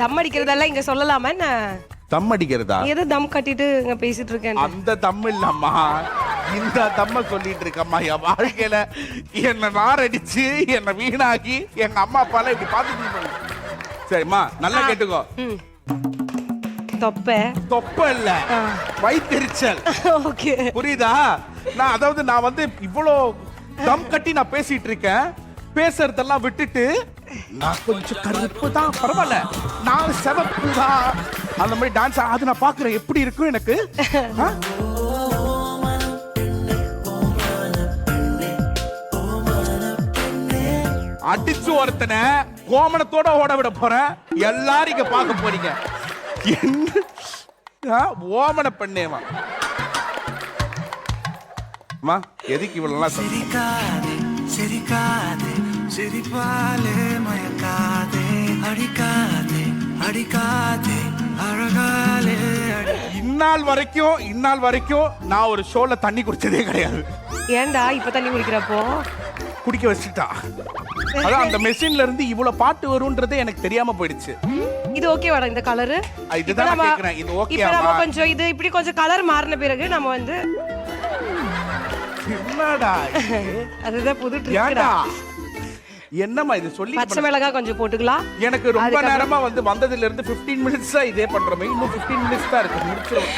தம் அடிக்கிறதெல்லாம் இங்க சொல்லலாமா என்ன? தம் அடிக்கிறதா? ஏதோ தம் கட்டிட்டு இங்க பேசிட்டு இருக்கேன். அந்த தம் இல்லம்மா, இந்த தம்ம சொல்லிட்டு இருக்கம்மா. என் வாழ்க்கையில என்ன நாரடிச்சு என்ன வீணாக்கி எங்க அம்மா அப்பாலாம் இப்படி பாத்துட்டு. சரிம்மா, நல்லா கேட்டுக்கோ. தொப்பை தொப்பை இல்ல, வயித்தெரிச்சல். ஓகே, புரியுதா? நான் வந்து இவ்வளோ தம் கட்டி நான் பேசிட்டு இருக்கேன். பேசுறதெல்லாம் விட்டுட்டு நான் கொஞ்சம் கருப்பு தான், பரவாயில்ல, நான் சிவப்பு தான், அந்த மாதிரி டான்ஸ் அது நான் பாக்குறேன். எப்படி இருக்கும் எனக்கு? அடிச்சு ஒருத்தனை கோமணத்தோட ஓட விட போறேன். எல்லாரும் இங்க பார்க்க போறீங்க. என்ன ஓமன பண்ணேவா? அம்மா, எதுக்கு இவ்வளவு சிரிக்காதே சிரிக்காதே சிரிப்பாலே மயக்காதே அடிக்காதே அடிக்காதே அழகாலே. இந்நாள் வரைக்கும் நான் ஒரு ஷோல தண்ணி குடிச்சதே கிடையாது. ஏன்டா இப்ப தண்ணி குடிக்கிறப்போ? குடிக்க வச்சுட்டா. அதான் அந்த மெஷின்ல இருந்து இவ்வளவு பாட்டு வரும்ன்றது எனக்கு தெரியாம போயிடுச்சு. இது ஓகேவாடா இந்த கலர்? இதுதான் நான் கேக்குறேன். இது ஓகேவா? இப்போ நம்ம கொஞ்சம் இது இப்படி கொஞ்சம் கலர் மாறின பிறகு நம்ம வந்து என்னடா அதுதான் புது ட்ரிக்டா. என்னம்மா இது சொல்லி? பச்சை மிளகாய் கொஞ்சம் போட்டுக்கலாம். எனக்கு ரொம்ப நேரமா வந்ததுல இருந்து 15 மினிட்ஸ் இதே பண்றோமே. இன்னும் 15 மினிட்ஸ் தான் இருக்கு, முடிச்சிரும்.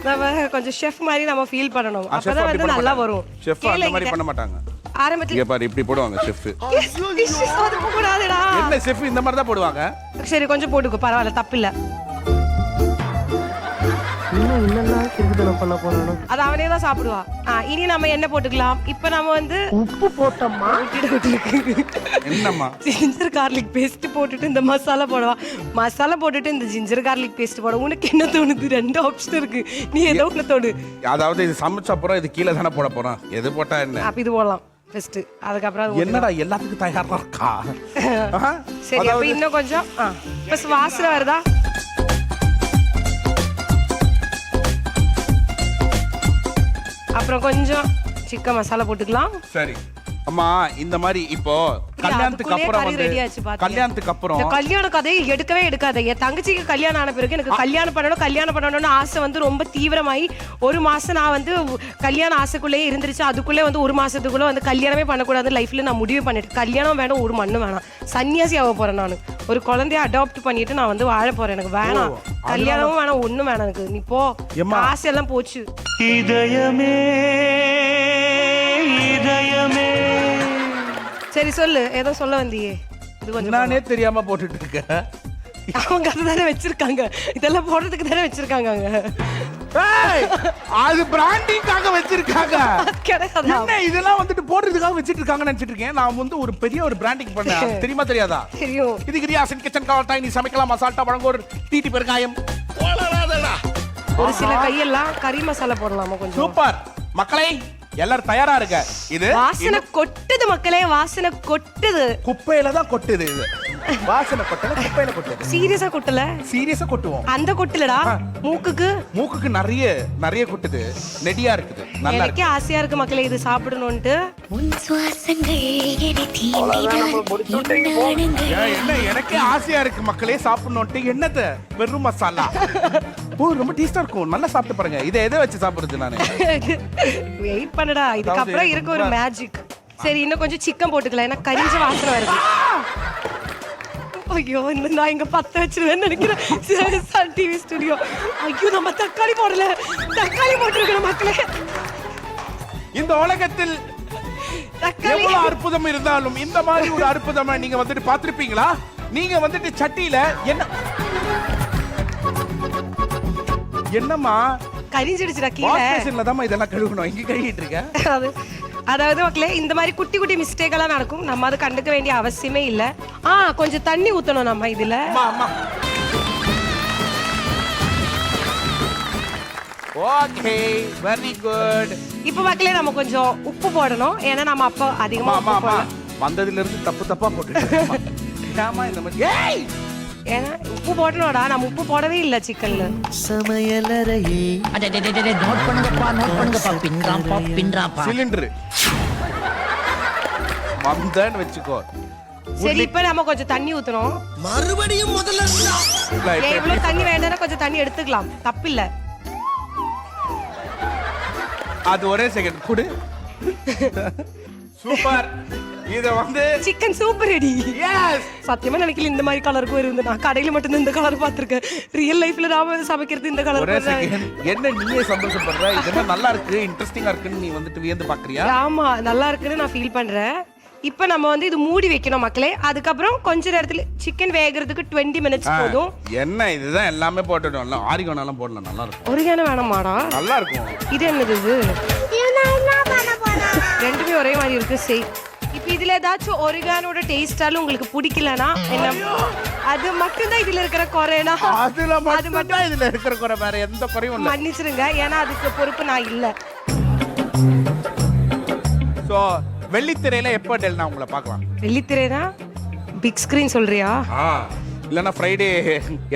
நம்ம கொஞ்சம் ஷெஃப் மாதிரி நம்ம ஃபீல் பண்ணணும். அப்பதான் வந்து நல்லா வரும். ஷெஃப் அந்த மாதிரி பண்ண மாட்டாங்க. ஆரம்பத்துல இங்க பாரு, இப்படி போடுவாங்க ஷெஃப். அது போடாதடா. என்ன ஷெஃப் இந்த மாதிரி தான் போடுவாங்க? சரி, கொஞ்சம் போட்டுக்கோ, பரவாயில்ல, தப்பில்ல. அது அவனே தான் சாப்பிடுவா. இனி நம்ம என்ன போட்டுக்கலாம்? இப்ப நம்ம வந்து உப்பு போட்டோமா, என்னம்மா, ஜிஞ்சர் கார்லிக் பேஸ்ட் போட்டுட்டு இந்த மசாலா போடுவா. மசாலா போட்டுட்டு இந்த ஜிஞ்சர் கார்லிக் பேஸ்ட் போட. உனக்கு என்ன தோணுது? 2 ஆப்ஷன் இருக்கு, நீ ஏதோ ஒண்ணு தோடு. அதாவது இது சமைச்ச அப்புறம் இது கீழே தானே போட போறோம். எது போட்டா என்ன? அப்ப இது போடலாம் ஃபர்ஸ்ட். அதுக்கப்புறம் என்னடா எல்லாத்துக்கும் தயாரா இருக்கா? சரி, அப்ப இன்னும் கொஞ்சம் இப்ப வாசனை வருதா? அப்புறம் கொஞ்சம் சிக்கன் மசாலா போட்டுக்கலாம். சரி அம்மா, இந்த மாதிரி இப்போ கல்யாணத்துக்கு அப்புறம் கல்யாண கதையை எடுக்காத. என் தங்கச்சிக்கு கல்யாணம் ஆன பிறகு எனக்கு கல்யாணம் பண்ணணும்னு ஆசை வந்து ரொம்ப தீவிரமாயி 1 மாசம் நான் வந்து கல்யாண ஆசைக்குள்ளேயே இருந்துருச்சு. அதுக்குள்ளே வந்து 1 மாசத்துக்குள்ள வந்து கல்யாணமே பண்ணக்கூடாது லைஃப்ல நான் முடிவு பண்ணிட்டேன். கல்யாணம் வேணும், ஒரு மண்ணு வேணாம், சன்னியாசி ஆக போறேன். நான் ஒரு குழந்தைய அடாப்ட் பண்ணிட்டு நான் வந்து வாழ போறேன். எனக்கு வேணாம், கல்யாணமும் வேணாம், ஒண்ணும் வேணாம் எனக்கு. நீ போ, ஆசையெல்லாம் போச்சு. இதயமே இதயமே. சரி சொல்லு, ஏதோ சொல்ல வந்தியே. இது கொஞ்சம் நானே தெரியாம போட்டுட்டு இருக்கேன். அவங்க அதுதானே வச்சிருக்காங்க, இதெல்லாம் போடுறதுக்கு தானே வச்சிருக்காங்க. அது பிராண்டிங்காக வச்சிருக்காங்க. கிடையாது, இதெல்லாம் வந்துட்டு போடுறதுக்காக வச்சிட்டு இருக்காங்கன்னு நினைச்சிட்டு இருக்கேன். நான் வந்து ஒரு பெரிய ஒரு பிராண்டிங் பண்ணேன். தெரியுமா தெரியாதா? தெரியும். இதுக்கு ரியாசன் கிச்சன் காவட்டாய், நீ சமைக்கலாம், மசாலா வழங்கோர் தீட்டி பெருங்காயம். ஒரு சில கையெல்லாம் கறி மசாலா போடலாமா கொஞ்சம்? சூப்பர் மக்களே, எல்லாரும் தயாரா இருக்க. இது வாசனை கொட்டுது மக்களே, வாசனை கொட்டுது. குப்பையில தான் கொட்டுது. இது வாசனை கொட்டல, குப்பையில கொட்டுது. சீரியஸா கொட்டல? சீரியஸா கொட்டுவோம். அந்த கொட்டலடா, மூக்குக்கு நிறைய கொட்டுது. நெடியா இருக்குது, நல்லா இருக்கு. எனக்கே ஆசையா இருக்கு மக்களே இது சாப்பிடணும்ட்டு. என்ன எனக்கே ஆசையா இருக்கு மக்களே சாப்பிடணும்ட்டு. என்னது வெறும் மசாலா? ரொம்ப டேஸ்டா இருக்கும், நல்லா சாப்பிட்டு பாருங்க. இதை எதை வச்சு சாப்பிடுறது? நானு வெயிட் பண்ணடா, இதுக்கு அப்புறம் இருக்கு ஒரு மேஜிக். சரி, இன்னும் கொஞ்சம் சிக்கன் போட்டுக்கலாம், ஏன்னா கரிஞ்ச வாசனை வருது. ஐயோ, நான் இங்க 10 வச்சிருவேன்னு நினைக்கிறேன். Sun TV studio. ஐயோ, நம்ம தக்காளி போடல, தக்காளி போட்டிருக்கணும் மக்களே. இந்த உலகத்தில் எவ்வளவு அற்புதம் இருந்தாலும் இந்த மாதிரி ஒரு அற்புதமா நீங்க வந்துட்டு பாத்திருப்பீங்களா? நீங்க வந்துட்டு சட்டியில என்னம்மா கரிஞ்சிடுச்சுடா கீழே. வாஷ்பேசின்ல தான் இதெல்லாம் கழுவணும், இங்க கழுவிட்டு இருக்கேன். அதாவது மக்களே, இந்த மாதிரி குட்டி குட்டி மிஸ்டேக் எல்லாம் நடக்கும், நம்ம அதை கண்டுக்க வேண்டிய அவசியமே இல்ல. கொஞ்சம் தண்ணி ஊத்தணும் நம்ம இதுல. Okay, very good. இப்போ மக்களே நம்ம கொஞ்சம் உப்பு போடணும், ஏன்னா நம்ம அப்போ அதிகமா வந்ததுல இருந்து தப்பா போட்டுட்டேன். இந்த மாதிரி ஏன்னா உப்பு போடணும்டா, நம்ம உப்பு போடவே இல்ல சிக்கன்ல. சமையலறையே நோட் பண்ணுங்கப்பா, பின்றாம்பா. சிலிண்டர் வந்தேன்னு வச்சுக்கோ. சரி, இப்ப நம்ம கொஞ்சம் தண்ணி ஊத்தணும். மறுபடியும் முதல்ல ஏன் இவ்வளவு தண்ணி வேண்டாம்னா கொஞ்சம் தண்ணி எடுத்துக்கலாம், தப்பில்ல. அது ஒரே செகண்ட் குடு. சூப்பர். இத வந்து சிக்கன் சூப்பர் ரெடி. எஸ். சத்தியமா நினைக்கல இந்த மாதிரி கலருக்கு இருந்து. நான் கடையில மட்டும் இந்த கலர் பார்த்திருக்கேன். ரியல் லைஃப்ல நாம சமைக்கிறது இந்த கலர். ஒரே செகண்ட். என்ன நீயே சந்தோஷப்படுற? இதெல்லாம் நல்லா இருக்கு, இன்ட்ரஸ்டிங்கா இருக்குன்னு நீ வந்துட்டு வியந்து பாக்குறியா? ஆமா, நல்லா இருக்குன்னு நான் ஃபீல் பண்றேன். இப்போ நம்ம வந்து இது மூடி வைக்கணும் மக்களே. அதுக்கப்புறம் கொஞ்ச நேரத்துல சிக்கன் வேகிறதுக்கு 20 மினிட்ஸ் போதும். என்ன இதுதான் எல்லாமே போட்டுட்டோம்ல, ஆரிகானோலாம் போடலாம், நல்லா இருக்கும். ஒரிகானோ வேணாமாடா? நல்லா இருக்கும். இது என்னது இது? ரெண்டுமே ஒரே மாதிரி இருக்கு. சரி, இப்போ இதுல ஏதாச்சும் ஒரிகானோட டேஸ்டாலும் உங்களுக்கு பிடிக்கலனா என்ன, அது மட்டும் தான் இதுல இருக்கிற குறைனா, அதுல மட்டும் தான் இதுல இருக்கிற குறை, வேற எந்த குறையும் இல்ல. மன்னிச்சிருங்க, ஏன்னா அதுக்கு பொறுப்பு நான் இல்ல. சோ வெள்ளித்திரையில எப்ப டெல்னா உங்களை பார்க்கலாம்? வெள்ளித்திரைனா பிக் ஸ்கிரீன் சொல்றியா? இல்லைன்னா ஃப்ரைடே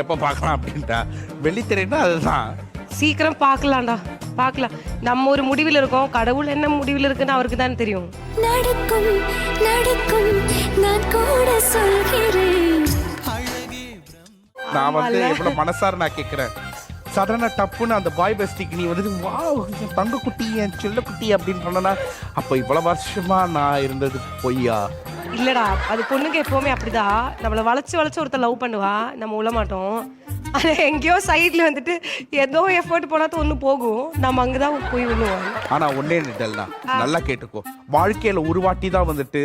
எப்ப பார்க்கலாம் அப்படின்ட்டா. வெள்ளித்திரைன்னா அதுதான். சீக்கிரம் பார்க்கலாம்டா, பார்க்கலாம். நம்ம ஒரு முடிவில் இருக்கோம், கடவுள் என்ன முடிவில் இருக்குன்னு அவருக்கு தான் தெரியும். நடக்கும் நடக்கும் நான் கூட சொல்கிறேன். நான் வந்து எவ்வளவு மனசார நான் கேட்கிறேன். சடனா டப்புன்னு அந்த பாய் பெஸ்டிக்கு நீ வந்து வாவ் என் தங்க குட்டி, என் செல்ல குட்டி அப்படின்னு சொன்னா, அப்ப இவ்வளவு வருஷமா நான் இருந்தது பொய்யா? இல்லடா, அது பொண்ணுங்க எப்பவுமே அப்படிதான். நம்மள வளைச்சு வளைச்சு ஒருத்தர் லவ் பண்ணுவா, நம்ம உள்ள மாட்டோம். ஆனா எங்கேயோ சைட்ல வந்துட்டு ஏதோ எஃபர்ட் போனாதான் ஒண்ணு போகும், நம்ம அங்கதான் போய் விழுவோம். ஆனா ஒன்னே டெல்னா நல்லா கேட்டுக்கோ, வாழ்க்கையில ஒரு வாட்டி தான் வந்துட்டு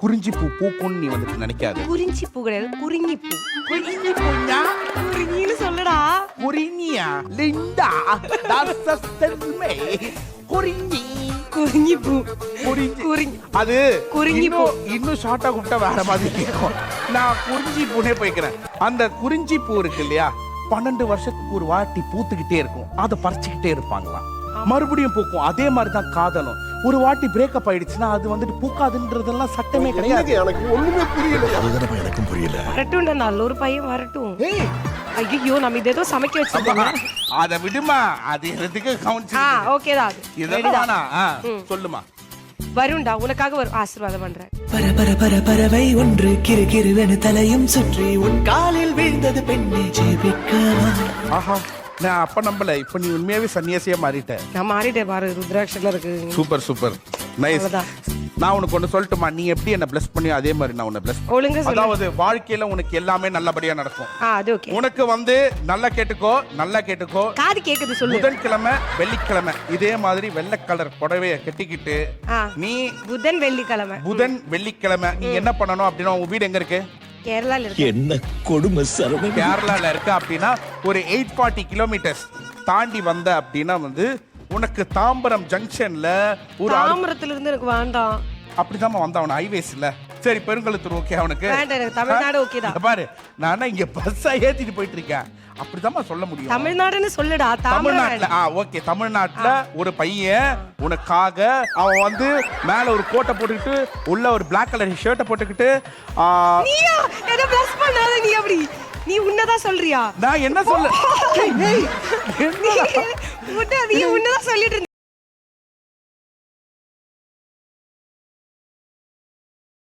குறிஞ்சி பூ பூக்கும்னு நீ வந்துட்டு நினைக்காது. குறிஞ்சி பூ கிடையாது, குறிஞ்சி பூ. குறிஞ்சி பூ냐? குறிஞ்சின்னு சொல்லுடா. குறிஞ்சியா? லிண்டா தாசஸ்தல்மே குறிஞ்சி. குறிஞ்சி பூ. குறிஞ்சி. அது குறிஞ்சி பூ. இன்னும் ஷார்ட்டா கூப்பிட்டா வேற மாதிரி கேட்கும். நான் குறிஞ்சி பூனே போய்க்கிறேன். அந்த குறிஞ்சி பூ இருக்கு இல்லையா, 12 வருஷத்துக்கு ஒரு வாட்டி பூத்துக்கிட்டே இருக்கும், அதை பறிச்சுக்கிட்டே இருப்பாங்களாம், மறுபடியும் பூக்கும். அதே மாதிரி தான் காதலும். ஒரு வாட்டி பிரேக்கப் ஆயிடுச்சுன்னா அது வந்துட்டு பூக்காதுன்றதெல்லாம் சட்டமே கிடையாது. எனக்கு ஒண்ணுமே புரியல. அதுதானப்பா எனக்கும் புரியல. வரட்டும்டா, நல்ல ஒரு பையன் வரட்டும். ஐயோ, நம்ம இது ஏதோ சமைக்க வச்சிருக்கோம். அத விடுமா, அது எதுக்கு கவுன்சி. ஓகேடா, இதெல்லாம் சொல்லுமா. வருண்டா, உனக்காக ஒரு ஆசீர்வாதம் பண்றேன். பர பர பறவை ஒன்று கிரு கிருவென தலையும் சுற்றி உன் காலில் வீழ்ந்தது பெண்ணை ஜெபிக்கவா. ஆஹா, நான் அப்ப நம்பல, இப்ப நீ உண்மையாவே சன்னியாசியா மாறிட்ட. நான் மாறிட்டேன் பாரு, ருத்ராட்சத்துல இருக்கு. Super super, nice. நான் உனக்கு ஒண்ணு சொல்லட்டுமா, நீ எப்படி என்ன பிளஸ் பண்ணியோ அதே மாதிரி நான் உன்னை பிளஸ். ஒழுங்கா சொல்லு. அதாவது வாழ்க்கையில உனக்கு எல்லாமே நல்லபடியா நடக்கும். அது ஓகே. உனக்கு வந்து நல்லா கேட்டுக்கோ, நல்லா கேட்டுக்கோ. காது கேக்குது, சொல்லு. புதன்கிழமை வெள்ளிக்கிழமை இதே மாதிரி வெள்ளை கலர் புடவைய கட்டிக்கிட்டு நீ புதன் வெள்ளிக்கிழமை நீ என்ன பண்ணணும் அப்படின்னா, உன் வீடு எங்க இருக்கு? கேரளால இருக்கு. என்ன கொடுமை சரவணன். கேரளால இருக்கு அப்படின்னா ஒரு 840 கிலோமீட்டர்ஸ் தாண்டி வந்த அப்படின்னா வந்து உனக்கு தாம்பரம் ஜங்ஷன்ல ஒரு தாம்பரத்துல இருந்து எனக்கு வேண்டாம். அப்படிதான் வந்தான் அவன் ஹைவேஸ்ல. சரி, பெருங்கலத்தூர் ஓகே அவனுக்கு வேண்டாம், எனக்கு தமிழ்நாடு ஓகே தான். பாரு, நான் இங்க பஸ் ஏத்திட்டு போயிட்டு இருக்கேன், அப்படிதான் சொல்ல முடியும். தமிழ்நாடுன்னு சொல்லுடா. தமிழ்நாட்டுல ஓகே, தமிழ்நாட்டுல ஒரு பையன் உனக்காக அவன் வந்து மேல ஒரு கோட்டை போட்டுக்கிட்டு உள்ள ஒரு பிளாக் கலர் ஷர்ட்டை போட்டுக்கிட்டு நீயா என்ன பிளஸ் பண்ணாத, நீ அப்படி நீ உன்னதான் சொல்றியா? நான் என்ன சொல்ல நீ உன்னதான் சொல்லிட்டு